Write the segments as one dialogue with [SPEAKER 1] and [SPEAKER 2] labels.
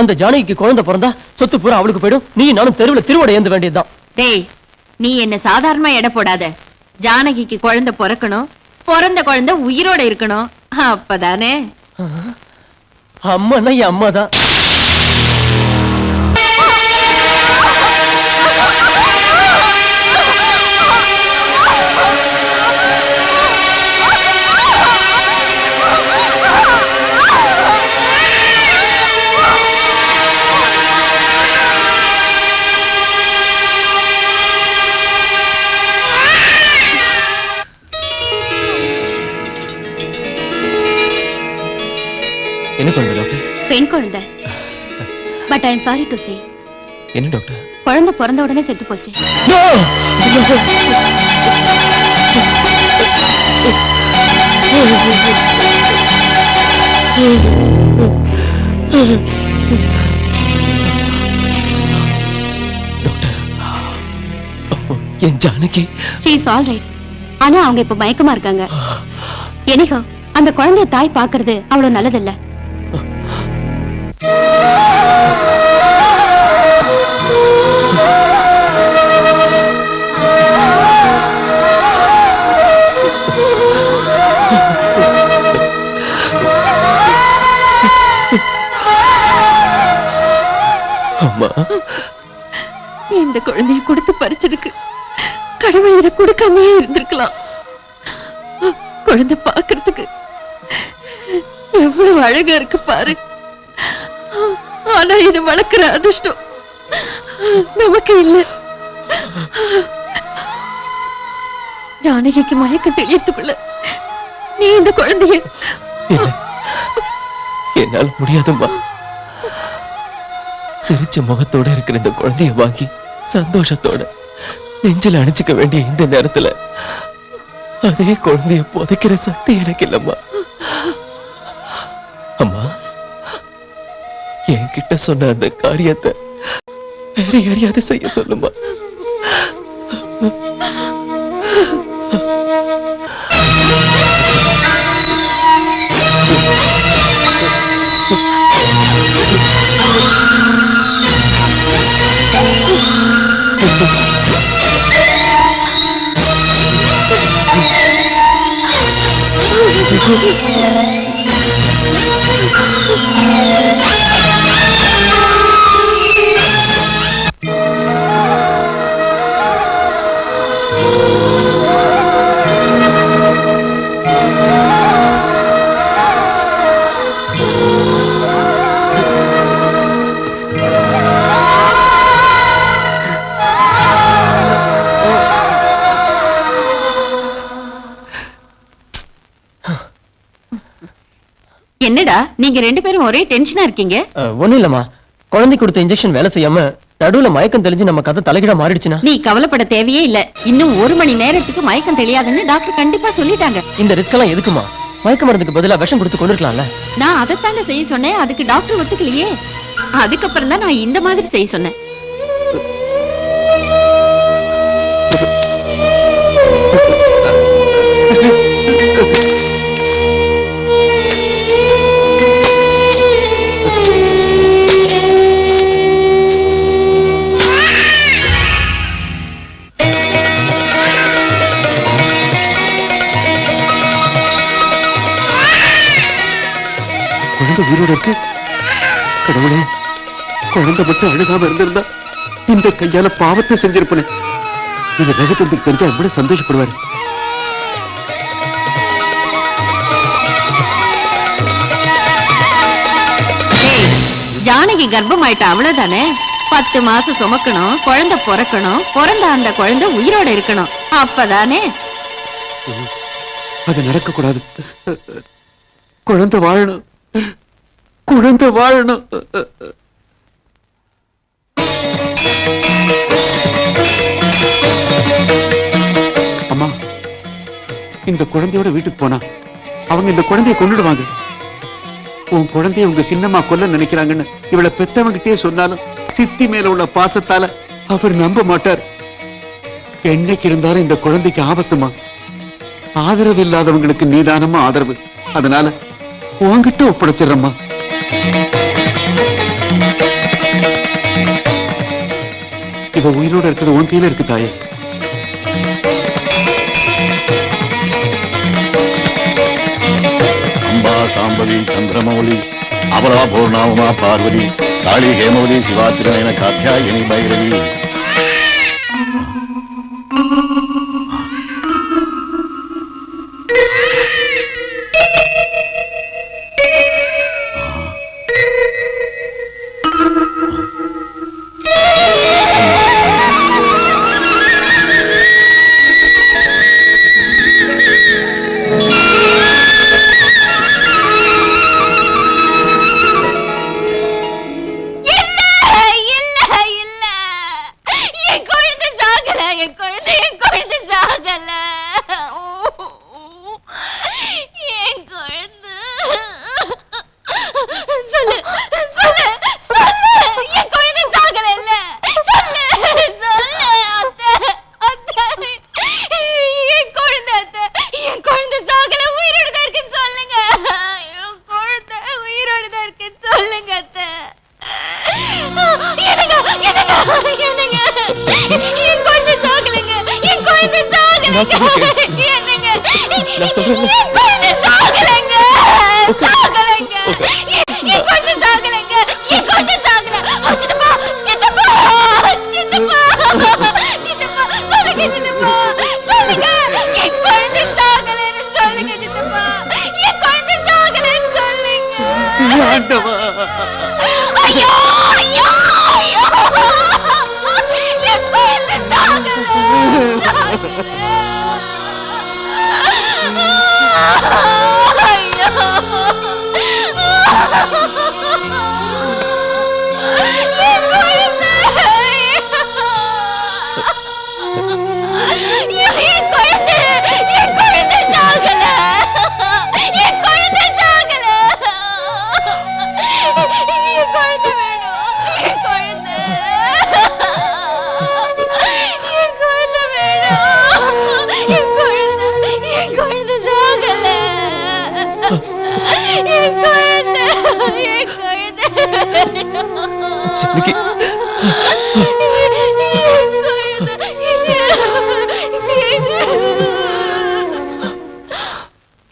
[SPEAKER 1] அந்த ஜானகிக்கு குழந்தை பிறந்தா சொத்து பூரா அவளுக்கு போயிடும். நீ நானும் தெருவுல திருவோட ஏந்த வேண்டியதுதான்.
[SPEAKER 2] டேய், நீ என்ன சாதாரணமா எடை போடாத. ஜானகிக்கு குழந்தை பிறக்கணும், பிறந்த குழந்தை உயிரோட இருக்கணும். அப்பதானே
[SPEAKER 1] அம்மானா என் அம்மாதான். என்ன குழந்தை டாக்டர்?
[SPEAKER 3] பெண் குழந்தை. But I am sorry to say.
[SPEAKER 1] என்ன டாக்டர்?
[SPEAKER 3] குழந்தை பிறந்த உடனே செத்து போச்சு.
[SPEAKER 1] டாக்டர், என் Janaki.
[SPEAKER 3] she is all right. ஆனா அவங்க இப்ப மயக்கமா இருக்காங்க. எனிஹோ அந்த குழந்தைய தாய் பாக்குறது அவ்வளவு நல்லதில்ல.
[SPEAKER 1] அம்மா,
[SPEAKER 2] இந்த குழந்தைய கொடுத்து பறிச்சதுக்கு கடவுள் இதை கொடுக்காமே இருந்திருக்கலாம். குழந்தை பாக்குறதுக்கு எவ்வளவு அழகா இருக்கு பாரு. ஆனா இது வளர்க்கிற அதிர்ஷ்டம் நமக்கு இல்ல. ஜானகிக்கு மயக்கம் தெரியறதுக்குள்ள நீ இந்த குழந்தைய.
[SPEAKER 1] என்னால முடியாதும்மா. சிரிச்ச முகத்தோட இருக்கிற இந்த குழந்தைய வாங்கி சந்தோஷத்தோட நெஞ்சில அணைச்சுக்க வேண்டிய இந்த நேரத்துல அதே குழந்தைய புதைக்கிற சக்தி எனக்கு இல்லம்மா. அம்மா, என்கிட்ட சொன்ன அந்த காரியத்தை வேற யாரையாவது செய்ய சொல்லுமா.
[SPEAKER 2] என்னடா நீங்க ரெண்டு பேரும் ஒரே டென்ஷனா இருக்கீங்க?
[SPEAKER 1] ஒண்ணும் இல்லம்மா, குழந்தை கொடுத்த இன்ஜெக்ஷன் வேலை செய்யாம நடுவுல மயக்கம் தெளிஞ்சு நம்ம கதை தலைகிட மாறிடுச்சுன்னா
[SPEAKER 2] நீ கவலைப்பட தேவையே இல்ல. இன்னும் 1 மணி நேரத்துக்கு மயக்கம் தெரியாதுன்னு டாக்டர் கண்டிப்பா சொல்லிட்டாங்க.
[SPEAKER 1] இந்த ரிஸ்க் எல்லாம் எதுக்குமா? மயக்க மருந்துக்கு பதிலா விஷம் கொடுத்து கொண்டிருக்கலாம்ல.
[SPEAKER 2] நான் அதைத்தாங்க செய்ய சொன்னேன். அதுக்கு டாக்டர் ஒத்துக்கலையே. அதுக்கப்புறம் தான் நான் இந்த மாதிரி செய்ய சொன்னேன்.
[SPEAKER 4] குழந்தை உயிரோட இருக்கு. கடவுளே, குழந்தை மட்டும் அழுகாம இருந்திருந்தா இந்த கையால பாவத்தை செஞ்சிருப்பேன். இந்த ரகத்துக்கு தெரிஞ்சா எவ்வளவு சந்தோஷப்படுவாரு.
[SPEAKER 2] ஜானகி கர்ப்பம் ஆயிட்டா, அவ்வளவுதானே. 10 மாசம் சுமக்கணும், குழந்தை பிறக்கணும், பிறந்த அந்த குழந்தை உயிரோட இருக்கணும். அப்பதானே.
[SPEAKER 4] அது நடக்க கூடாது. குழந்தை வாழணும், குழந்தை வாழணும். அம்மா, இந்த குழந்தையோட வீட்டுக்கு போனா அவங்க இந்த குழந்தைய கொண்டுடுவாங்க. உன் குழந்தைய உங்க சின்னம்மா கொல்ல நினைக்கிறாங்கன்னு இவளை பெத்தவங்கிட்டே சொன்னாலும் சித்தி மேல உள்ள பாசத்தால அவர் நம்ப மாட்டார். என்னைக்கு இருந்தாலும் இந்த குழந்தைக்கு ஆபத்துமா. ஆதரவு இல்லாதவங்களுக்கு நீதானமா ஆதரவு. அதனால உன்கிட்ட ஒப்படைச்சிடறம்மா. இவ உயிரோட இருக்கிறது உன் கையில இருக்கு தாயே.
[SPEAKER 5] अंबा सांबवी चंद्रमौली अबला पूर्णा उमा पार्वती काली हेमवती शिवा त्रिनयन कात्यायनी भैरवी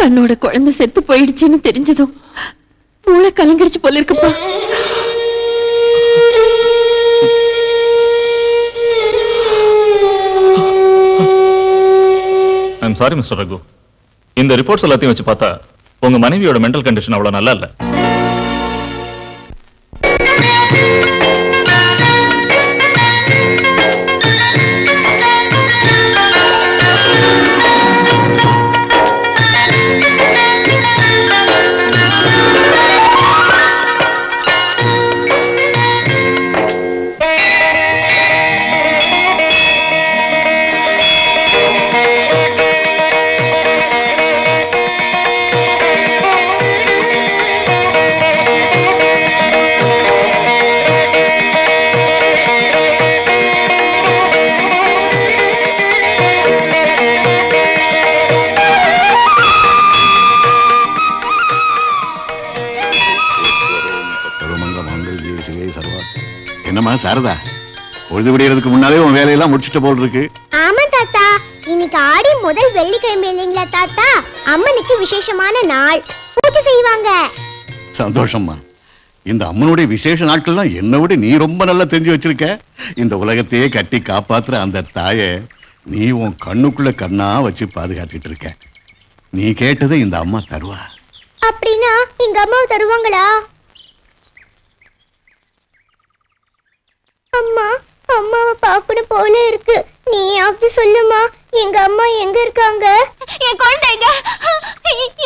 [SPEAKER 2] தன்னோட குழந்தை செத்து போயிடுச்சுன்னு தெரிஞ்சதும் மூளை கலங்கிடுச்சு போல இருக்குப்பா.
[SPEAKER 6] ஐம் சாரி மிஸ்டர் ரகு, இந்த ரிப்போர்ட்ஸ் எல்லாத்தையும் வச்சு பார்த்தா உங்க மனைவியோட மென்டல் கண்டிஷன் அவ்வளவு நல்லா இல்ல.
[SPEAKER 5] என்னம்மா சாரதா, பொழுது விடியறதுக்கு முன்னாலே உன் வேலையெல்லாம் முடிச்சிட்ட போல் இருக்கு.
[SPEAKER 7] ஆமா தாத்தா, இன்னைக்கு ஆடி முதல் வெள்ளிக்கிழமை இல்லைங்களா தாத்தா? அம்மனுக்கு விசேஷமான நாள், பூஜை செய்வாங்க.
[SPEAKER 5] சந்தோஷம்மா. இந்த அம்மனுடைய விசேஷ நாட்கள்லாம் என்னை விட நீ ரொம்ப நல்லா தெரிஞ்சு வச்சிருக்க. இந்த உலகத்தையே கட்டி காப்பாத்துற அந்த தாயை நீ உன் கண்ணுக்குள்ள கண்ணா வச்சு பாதுகாத்துட்டு இருக்க. நீ கேட்டதை இந்த அம்மா தருவா.
[SPEAKER 7] அப்படின்னா எங்க அம்மாவை தருவாங்களா? அம்மா, அம்மாவை பார்க்கணும் போல இருக்கு. நீயாவது சொல்லுமா, எங்க அம்மா எங்க இருக்காங்க?
[SPEAKER 3] என் குழந்தை எங்க?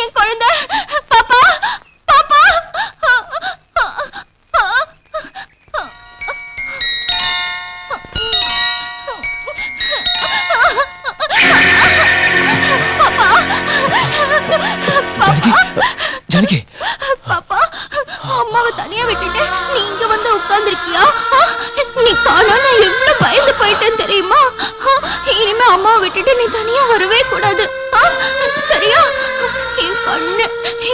[SPEAKER 3] என் குழந்தை பாப்பா, பாப்பா.
[SPEAKER 1] ஜானகி,
[SPEAKER 3] பாப்பா, அம்மாவை தனியா விட்டுட்டு நீ இங்க வந்து உட்கார்ந்திருக்கியா? நீ காணோம், நான் எவ்வளவு பயந்து போயிட்டேன் தெரியுமா? இனிமே அம்மாவை விட்டுட்டு நீ தனியா வரவே கூடாது, சரியா? என் கண்ணு,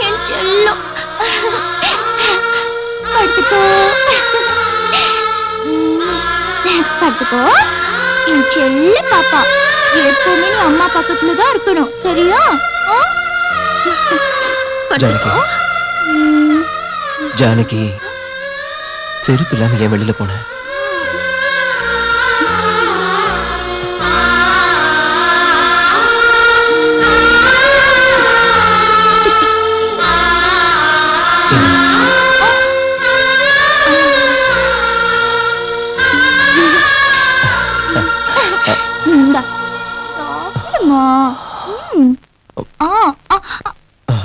[SPEAKER 3] என் செல்லம், படுத்துக்கோ. படுத்துக்கோ. என் செல்ல பாப்பா, எப்பவுமே நீ அம்மா பக்கத்துல தான் இருக்கணும், சரியா? ஆ? படுத்துக்கோ.
[SPEAKER 1] ஜானகி, செருப்பு இல்லாம ஏன் வெளியில போன?
[SPEAKER 3] இந்தா, சாப்பிடுமா. ஆ, ஆ, ஆ.